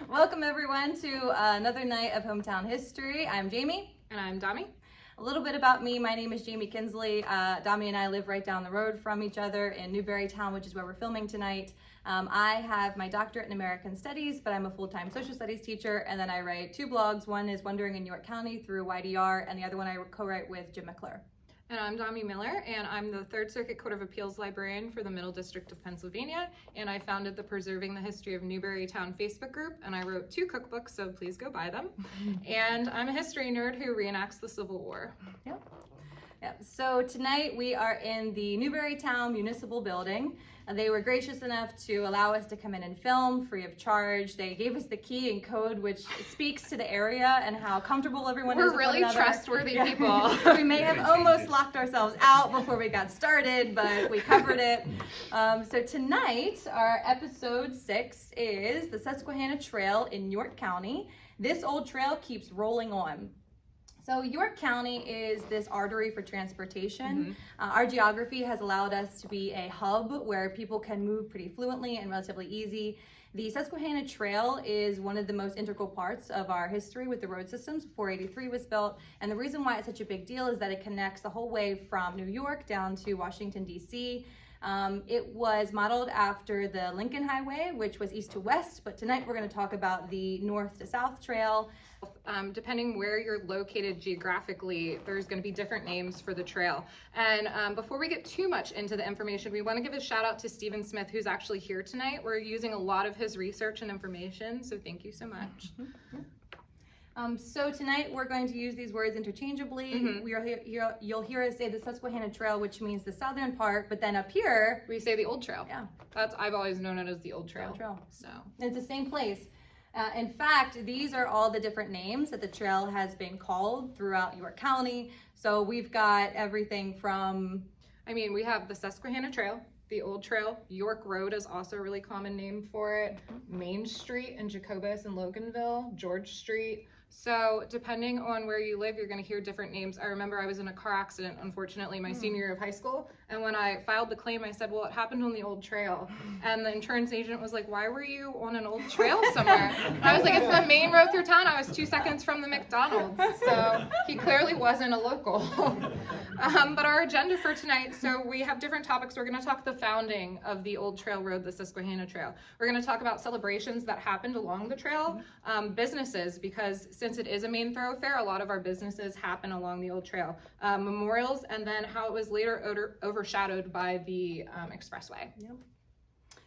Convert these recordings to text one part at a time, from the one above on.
Welcome everyone to another night of Hometown History. I'm Jamie. And I'm Domi. A little bit about me. My name is Jamie Kinsley. Domi and I live right down the road from each other in Newberrytown, which is where we're filming tonight. I have my doctorate in American Studies, but I'm a full-time social studies teacher, and then I write two blogs. One is Wondering in York County through YDR, and the other one I co-write with Jim McClure. And I'm Domi Miller, and I'm the Third Circuit Court of Appeals librarian for the Middle District of Pennsylvania, and I founded the Preserving the History of Newberrytown Facebook group, and I wrote 2 cookbooks, so please go buy them. And I'm a history nerd who reenacts the Civil War. Yep. So tonight we are in the Newberrytown Municipal Building. They were gracious enough to allow us to come in and film free of charge. They gave us the key and code, which speaks to the area and how comfortable everyone is. We're really trustworthy people. We may have almost locked ourselves out before we got started, but we covered it. So tonight, our episode 6 is the Susquehanna Trail in York County. This old trail keeps rolling on. So York County is this artery for transportation. Our geography has allowed us to be a hub where people can move pretty fluently and relatively easy. The Susquehanna Trail is one of the most integral parts of our history with the road systems. 483 was built, and the reason why it's such a big deal is that it connects the whole way from New York down to Washington, D.C. It was modeled after the Lincoln Highway, which was east to west, but tonight we're going to talk about the north to south trail. Depending where you're located geographically, there's going to be different names for the trail. And before we get too much into the information, we want to give a shout out to Stephen Smith, who's actually here tonight. We're using a lot of his research and information, so thank you so much. So tonight we're going to use these words interchangeably. You'll hear us say the Susquehanna Trail, which means the southern part, but then up here we say the Old Trail. Yeah, I've always known it as the Old Trail. So it's the same place. In fact, these are all the different names that the trail has been called throughout York County. So we've got everything from, we have the Susquehanna Trail, the Old Trail. York Road is also a really common name for it. Main Street in Jacobus and Loganville, George Street. So depending on where you live, you're going to hear different names. I remember I was in a car accident, unfortunately, my senior year of high school. And when I filed the claim, I said, well, it happened on the old trail. And the insurance agent was like, why were you on an old trail somewhere? And I was like, it's the main road through town. I was 2 seconds from the McDonald's. So he clearly wasn't a local. But our agenda for tonight, so we have different topics. We're going to talk the founding of the old trail road, the Susquehanna Trail. We're going to talk about celebrations that happened along the trail, businesses, because since it is a main thoroughfare, a lot of our businesses happen along the old trail, memorials, and then how it was later overshadowed by the expressway. Yep.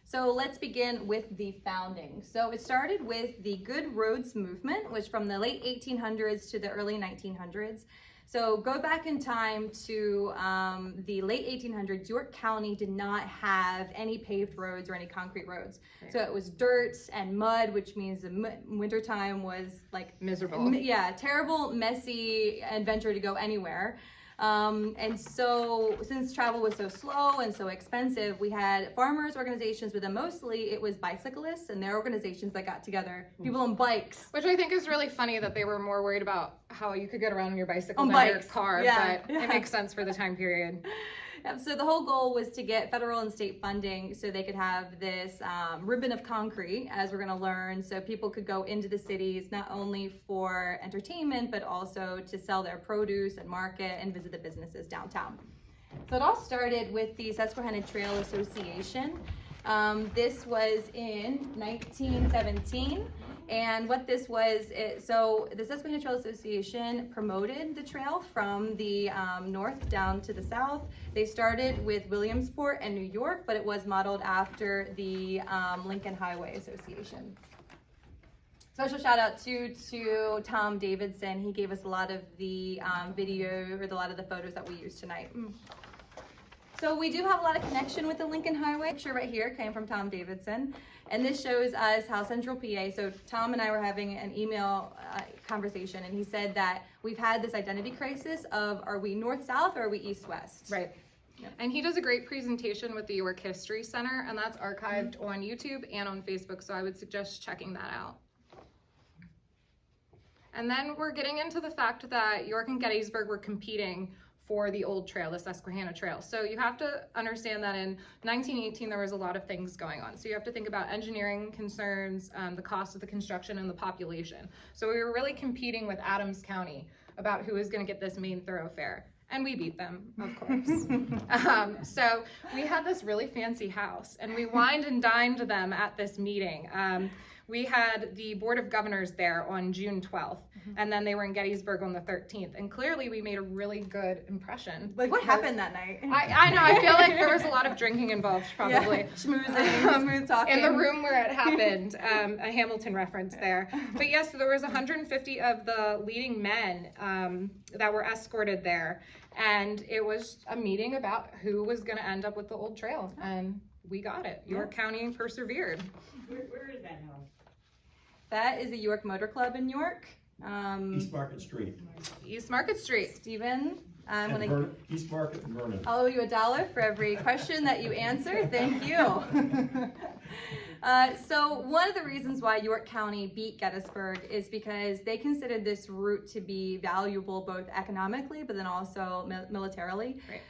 So let's begin with the founding. So it started with the Good Roads movement, which from the late 1800s to the early 1900s. So go back in time to the late 1800s, York County did not have any paved roads or any concrete roads. Right. So it was dirt and mud, which means the wintertime was like miserable. Yeah, terrible, messy adventure to go anywhere. And so since travel was so slow and so expensive, we had farmers organizations, but then mostly it was bicyclists and their organizations that got together, people on bikes. Which I think is really funny that they were more worried about how you could get around in your bicycle than your car, but it makes sense for the time period. So the whole goal was to get federal and state funding so they could have this ribbon of concrete, as we're going to learn, so people could go into the cities not only for entertainment, but also to sell their produce and market and visit the businesses downtown. So it all started with the Susquehanna Trail Association. This was in 1917. And what this was, so the Susquehanna Trail Association promoted the trail from the north down to the south. They started with Williamsport and New York, but it was modeled after the Lincoln Highway Association. Special shout out to Tom Davidson. He gave us a lot of the video, or a lot of the photos that we used tonight. So we do have a lot of connection with the Lincoln Highway. Picture right here came from Tom Davidson. And this shows us how Central PA, so Tom and I were having an email conversation, and he said that we've had this identity crisis of, are we north-south or are we east-west? Right. Yep. And he does a great presentation with the York History Center, and that's archived on YouTube and on Facebook, so I would suggest checking that out. And then we're getting into the fact that York and Gettysburg were competing for the old trail, the Susquehanna Trail. So you have to understand that in 1918, there was a lot of things going on. So you have to think about engineering concerns, the cost of the construction, and the population. So we were really competing with Adams County about who was going to get this main thoroughfare. And we beat them, of course. So we had this really fancy house, and we wined and dined them at this meeting. We had the Board of Governors there on June 12th, and then they were in Gettysburg on the 13th. And clearly we made a really good impression. Like, what happened that night? I know, I feel like there was a lot of drinking involved, probably. Yeah. Schmoozing, smooth talking. In the room where it happened, a Hamilton reference there. But yes, so there was 150 of the leading men that were escorted there. And it was a meeting about who was going to end up with the old trail. And we got it. York County persevered. Where is that house? That is a York Motor Club in York. East Market Street. East Market Street. Stephen, East Market and Vernon. I'll owe you $1 for every question that you answer. Thank you. So one of the reasons why York County beat Gettysburg is because they considered this route to be valuable both economically, but then also militarily. Right.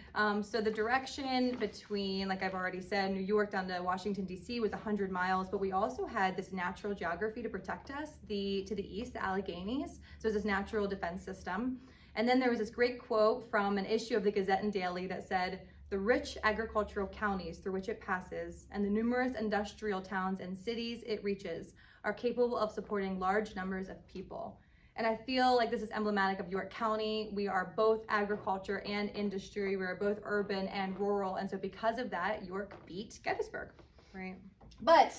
So the direction between, like I've already said, New York down to Washington, D.C. was 100 miles, but we also had this natural geography to protect us. To the east, the Alleghenies, so it's this natural defense system. And then there was this great quote from an issue of the Gazette and Daily that said, "The rich agricultural counties through which it passes and the numerous industrial towns and cities it reaches are capable of supporting large numbers of people." And I feel like this is emblematic of York County. We are both agriculture and industry. We are both urban and rural. And so because of that, York beat Gettysburg. Right. But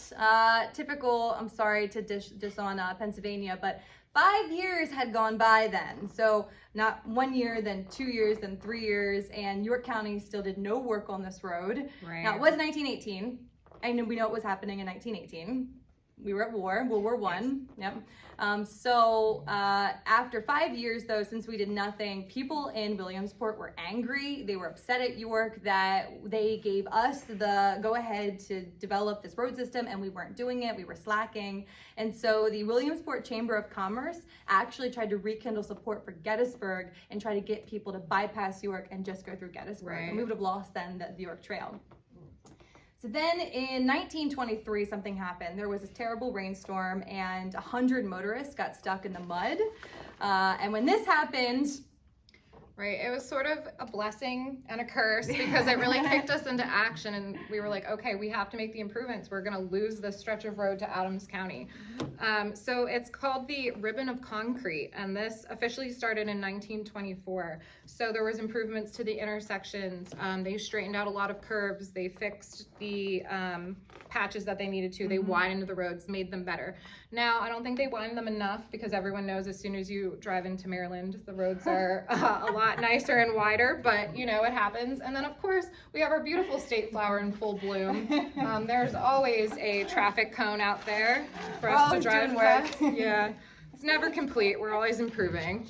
typical, I'm sorry to diss on Pennsylvania, but 5 years had gone by then. So not 1 year, then 2 years, then 3 years, and York County still did no work on this road. Right. Now it was 1918, and we know what was happening in 1918. We were at war, World War I. Yes. Yep. So after 5 years, though, since we did nothing, people in Williamsport were angry. They were upset at York that they gave us the go-ahead to develop this road system, and we weren't doing it. We were slacking. And so the Williamsport Chamber of Commerce actually tried to rekindle support for Gettysburg and try to get people to bypass York and just go through Gettysburg. Right. And we would have lost then the York Trail. So then in 1923, something happened. There was this terrible rainstorm and 100 motorists got stuck in the mud. And when this happened, Right. It was sort of a blessing and a curse because it really kicked us into action, and we were like, okay, we have to make the improvements. We're going to lose this stretch of road to Adams County. So it's called the Ribbon of Concrete, and this officially started in 1924. So there was improvements to the intersections. They straightened out a lot of curves. They fixed the patches that they needed to. They widened the roads, made them better. Now, I don't think they widened them enough because everyone knows as soon as you drive into Maryland, the roads are a lot nicer and wider, but you know, it happens. And then of course, we have our beautiful state flower in full bloom. There's always a traffic cone out there for us to drive past. Yeah, it's never complete. We're always improving.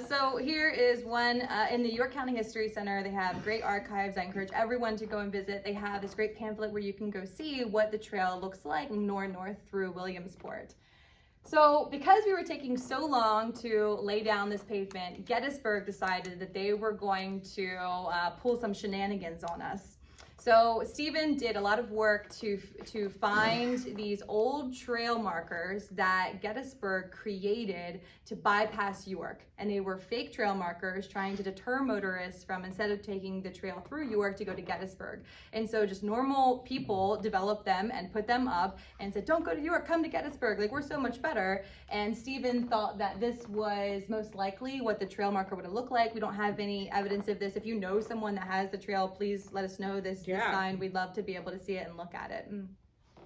So here is one in the York County History Center. They have great archives. I encourage everyone to go and visit. They have this great pamphlet where you can go see what the trail looks like north through Williamsport. So because we were taking so long to lay down this pavement, Gettysburg decided that they were going to pull some shenanigans on us. So Stephen did a lot of work to find these old trail markers that Gettysburg created to bypass York. And they were fake trail markers trying to deter motorists from, instead of taking the trail through York, to go to Gettysburg. And so just normal people developed them and put them up and said, don't go to York, come to Gettysburg. Like, we're so much better. And Stephen thought that this was most likely what the trail marker would have looked like. We don't have any evidence of this. If you know someone that has the trail, please let us know this sign. We'd love to be able to see it and look at it.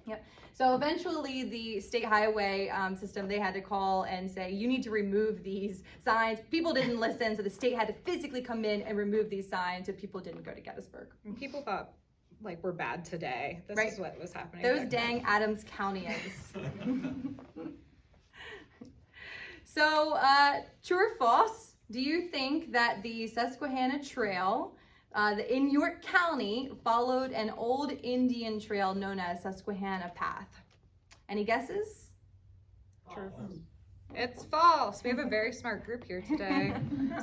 Yep. So eventually the state highway system, they had to call and say, you need to remove these signs. People didn't listen, so the state had to physically come in and remove these signs so people didn't go to Gettysburg. And people thought, like, we're bad today. This is what was happening. Those dang Adams Countyans. So, true or false, do you think that the Susquehanna Trail in York County followed an old Indian trail known as Susquehanna Path? Any guesses? True. It's fall, so we have a very smart group here today.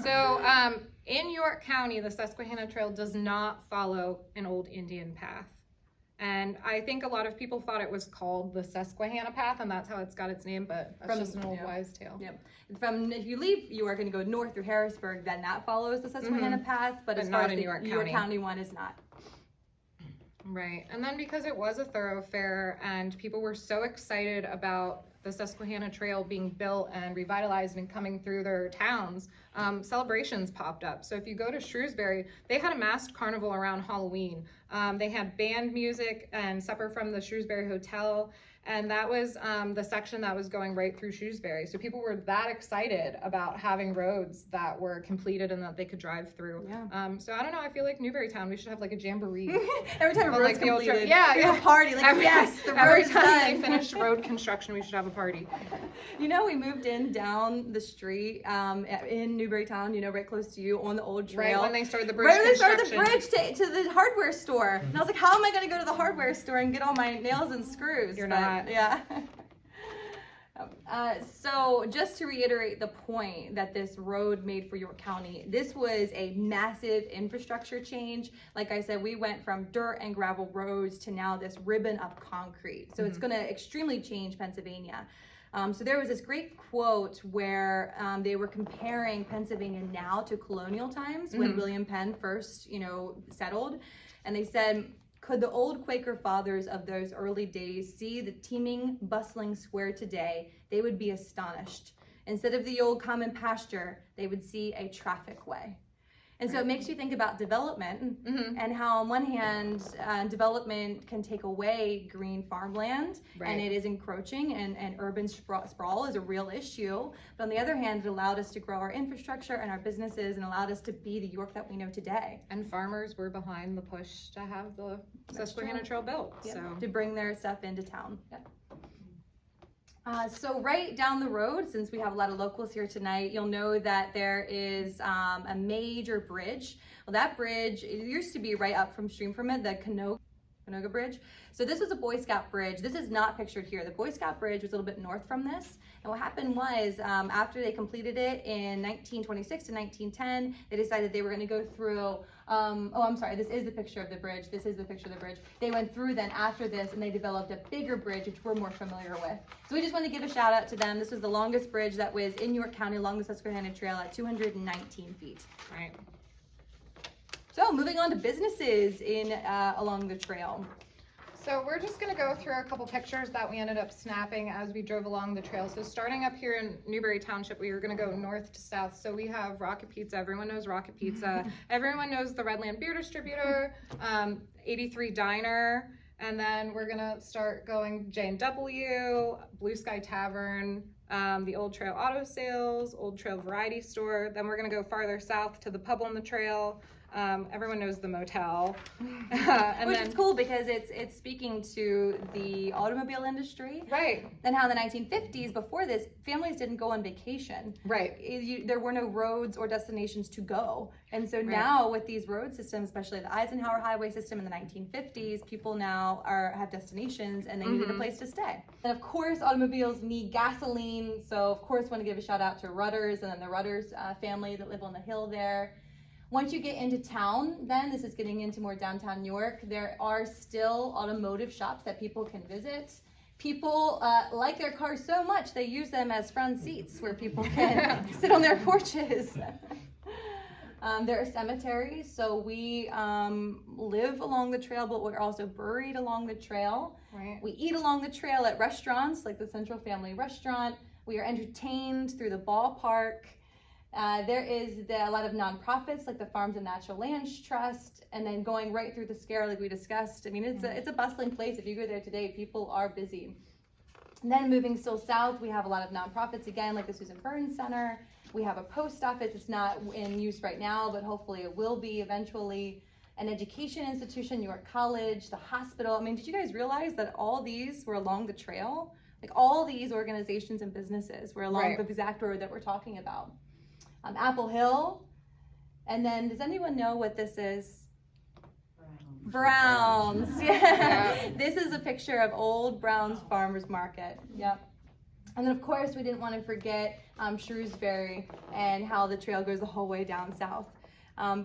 So in York County, the Susquehanna Trail does not follow an old Indian path. And I think a lot of people thought it was called the Susquehanna Path, and that's how it's got its name, but that's just an old wives' tale. Yep. If you leave York and you go north through Harrisburg, then that follows the Susquehanna Path, but as far not as in the York York County. County one is not. Right, and then because it was a thoroughfare and people were so excited about the Susquehanna Trail being built and revitalized and coming through their towns, celebrations popped up. So if you go to Shrewsbury, they had a masked carnival around Halloween. They had band music and supper from the Shrewsbury Hotel, and that was the section that was going right through Shrewsbury. So people were that excited about having roads that were completed and that they could drive through. Yeah. So I don't know, I feel like Newburytown, we should have like a jamboree. Every time a But, road's like, the old completed, yeah, we have a party, like, yes, the road every is time done. they finish road construction, we should have a party. You know, we moved in down the street in Newburytown, you know, right close to you on the old trail. Right when they started the bridge Right when they started the construction. bridge to the hardware store. And I was like, how am I going to go to the hardware store and get all my nails and screws? You're But, not. Yeah. So just to reiterate the point that this road made for York County, this was a massive infrastructure change. Like I said, we went from dirt and gravel roads to now this ribbon of concrete. So it's going to extremely change Pennsylvania. So there was this great quote where they were comparing Pennsylvania now to colonial times when William Penn first, settled. And they said, could the old Quaker fathers of those early days see the teeming, bustling square today, they would be astonished. Instead of the old common pasture, they would see a traffic way. And so it makes you think about development and how on one hand, development can take away green farmland and it is encroaching and urban sprawl is a real issue. But on the other hand, it allowed us to grow our infrastructure and our businesses and allowed us to be the York that we know today. And farmers were behind the push to have the Susquehanna Trail built. Yep. So To bring their stuff into town. Yep. So right down the road, since we have a lot of locals here tonight, you'll know that there is a major bridge. Well, that bridge, it used to be right up from stream from it, the Canoga Bridge. So this was a Boy Scout bridge. This is not pictured here. The Boy Scout bridge was a little bit north from this. And what happened was after they completed it in 1926 to 1910, they decided they were going to go through, this is the picture of the bridge. This is the picture of the bridge. They went through then after this and they developed a bigger bridge, which we're more familiar with. So we just want to give a shout out to them. This was the longest bridge that was in York County along the Susquehanna Trail at 219 feet. right. So moving on to businesses along the trail. So we're just going to go through a couple pictures that we ended up snapping as we drove along the trail. So starting up here in Newbury Township, we were going to go north to south. So we have Rocket Pizza. Everyone knows Rocket Pizza. Everyone knows the Redland Beer Distributor, 83 Diner. And then we're going to start going J&W, Blue Sky Tavern, the Old Trail Auto Sales, Old Trail Variety Store. Then we're going to go farther south to the pub on the trail. Everyone knows the motel. Which is cool because it's speaking to the automobile industry. Right. And how in the 1950s, before this, families didn't go on vacation. Right. There were no roads or destinations to go. And so now with these road systems, especially the Eisenhower Highway system in the 1950s, people now have destinations and they needed a place to stay. And of course, automobiles need gasoline. So of course, want to give a shout out to Rudders and then the Rudders family that live on the hill there. Once you get into town, then this is getting into more downtown New York, there are still automotive shops that people can visit. People like their cars so much, they use them as front seats where people can sit on their porches. There are cemeteries, so we live along the trail, but we're also buried along the trail. Right. We eat along the trail at restaurants, like the Central Family Restaurant. We are entertained through the ballpark. There is a lot of nonprofits like the Farms and Natural Lands Trust, and then going right through the scare like we discussed. I mean, it's a bustling place. If you go there today, people are busy. And then moving still south, we have a lot of nonprofits again, like the Susan Burns Center. We have a post office. It's not in use right now, but hopefully it will be eventually. An education institution, New York College, the hospital. I mean, did you guys realize that all these were along the trail? Like all these organizations and businesses were along the exact road that we're talking about. Apple Hill, and then does anyone know what this is? Brown's. Yeah. This is a picture of Old Brown's Farmers Market. Yep. And then of course we didn't want to forget Shrewsbury and how the trail goes the whole way down south.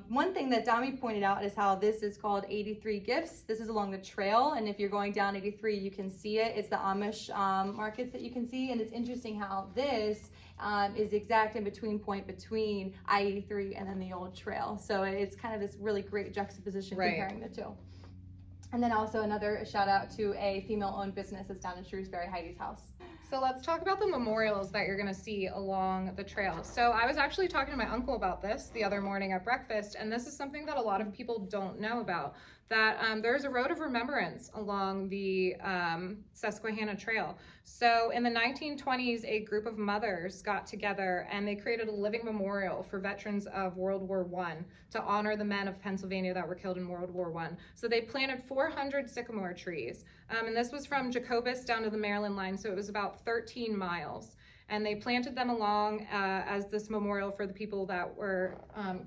One thing that Domi pointed out is how this is called 83 Gifts. This is along the trail, and if you're going down 83, you can see it. It's the Amish markets that you can see, and it's interesting how this is the exact in between point between I-83 and then the old trail. So it's kind of this really great juxtaposition comparing the two. And then also another shout out to a female-owned business that's down in Shrewsbury, Heidi's House. So let's talk about the memorials that you're gonna see along the trail. So I was actually talking to my uncle about this the other morning at breakfast, and this is something that a lot of people don't know about, that there's a road of remembrance along the Susquehanna Trail. So in the 1920s, a group of mothers got together and they created a living memorial for veterans of World War I to honor the men of Pennsylvania that were killed in World War I. So they planted 400 sycamore trees, and this was from Jacobus down to the Maryland line, so it was about 13 miles. And they planted them along as this memorial for the people that were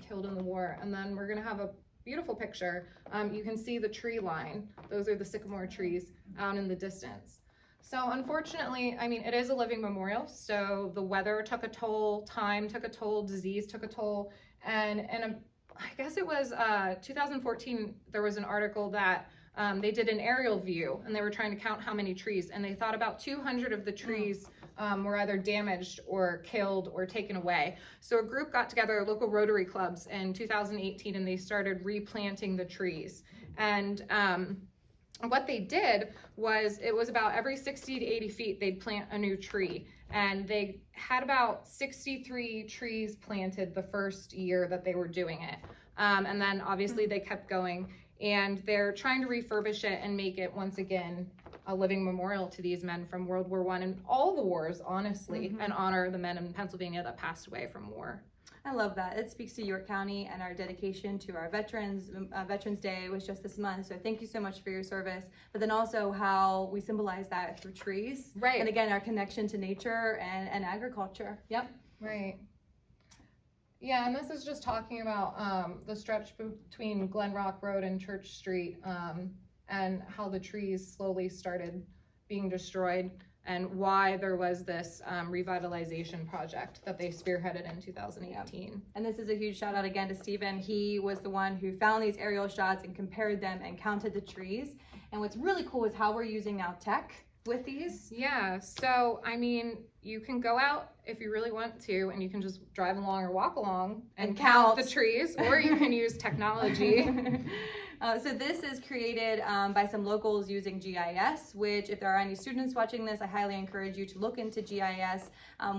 killed in the war. And then we're gonna have a beautiful picture. You can see the tree line. Those are the sycamore trees out in the distance. So unfortunately, I mean, it is a living memorial. So the weather took a toll, time took a toll, disease took a toll. And I guess it was 2014, there was an article that they did an aerial view and they were trying to count how many trees, and they thought about 200 of the trees were either damaged or killed or taken away. So a group got together, local Rotary clubs, in 2018, and they started replanting the trees. And what they did was, it was about every 60 to 80 feet, they'd plant a new tree. And they had about 63 trees planted the first year that they were doing it. And then obviously they kept going, and they're trying to refurbish it and make it once again a living memorial to these men from World War I and all the wars, honestly, and honor the men in Pennsylvania that passed away from war. I love that. It speaks to York County and our dedication to our veterans. Veterans Day was just this month, so thank you so much for your service. But then also how we symbolize that through trees. Right. And again, our connection to nature and agriculture. Yep. Right. Yeah, and this is just talking about the stretch between Glen Rock Road and Church Street, and how the trees slowly started being destroyed, and why there was this revitalization project that they spearheaded in 2018. Yep. And this is a huge shout out again to Stephen. He was the one who found these aerial shots and compared them and counted the trees. And what's really cool is how we're using now tech with these. Yeah, so I mean, you can go out if you really want to, and you can just drive along or walk along and count the trees, or you can use technology. So this is created by some locals using GIS, which if there are any students watching this, I highly encourage you to look into GIS,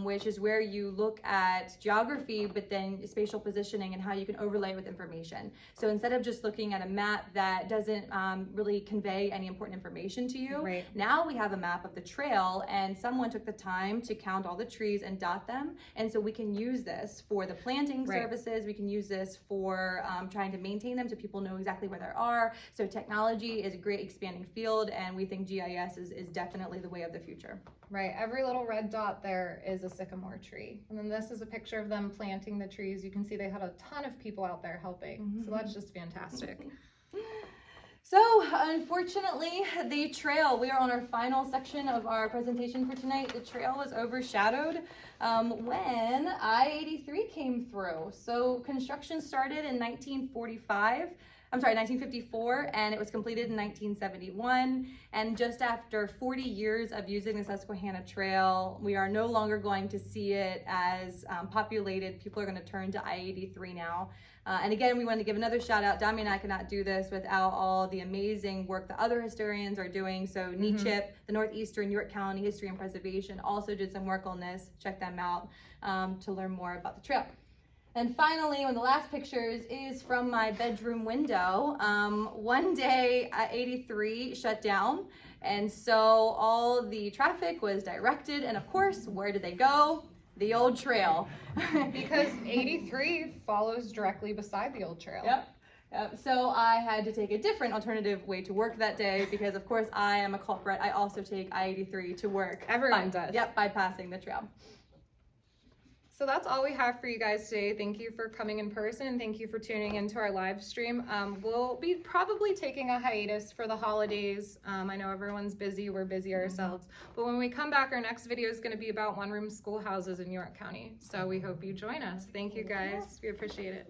which is where you look at geography, but then spatial positioning and how you can overlay with information. So instead of just looking at a map that doesn't really convey any important information to you, Right. Now we have a map of the trail, and someone took the time to count all the trees and dot them. And so we can use this for the planting Right. services. We can use this for trying to maintain them so people know exactly where they're are. So technology is a great expanding field, and we think GIS is definitely the way of the future. Right, every little red dot there is a sycamore tree. And then this is a picture of them planting the trees. You can see they had a ton of people out there helping. So that's just fantastic. So unfortunately, the trail, we are on our final section of our presentation for tonight. The trail was overshadowed when I-83 came through. So construction started in 1954, and it was completed in 1971. And just after 40 years of using the Susquehanna Trail, we are no longer going to see it as populated. People are going to turn to I-83 now. And again, we want to give another shout out. Domi and I could not do this without all the amazing work that other historians are doing. So NECHIP, the Northeastern York County History and Preservation, also did some work on this. Check them out to learn more about the trail. And finally, one of the last pictures is from my bedroom window. One day, I-83 shut down, and so all the traffic was directed, and of course, where did they go? The old trail. Because 83 follows directly beside the old trail. Yep. So I had to take a different alternative way to work that day because, of course, I am a culprit. I also take I-83 to work. Everyone does. Yep, bypassing the trail. So that's all we have for you guys today. Thank you for coming in person. Thank you for tuning into our live stream. We'll be probably taking a hiatus for the holidays. I know everyone's busy. We're busy ourselves. But when we come back, our next video is going to be about one-room schoolhouses in York County. So we hope you join us. Thank you guys. We appreciate it.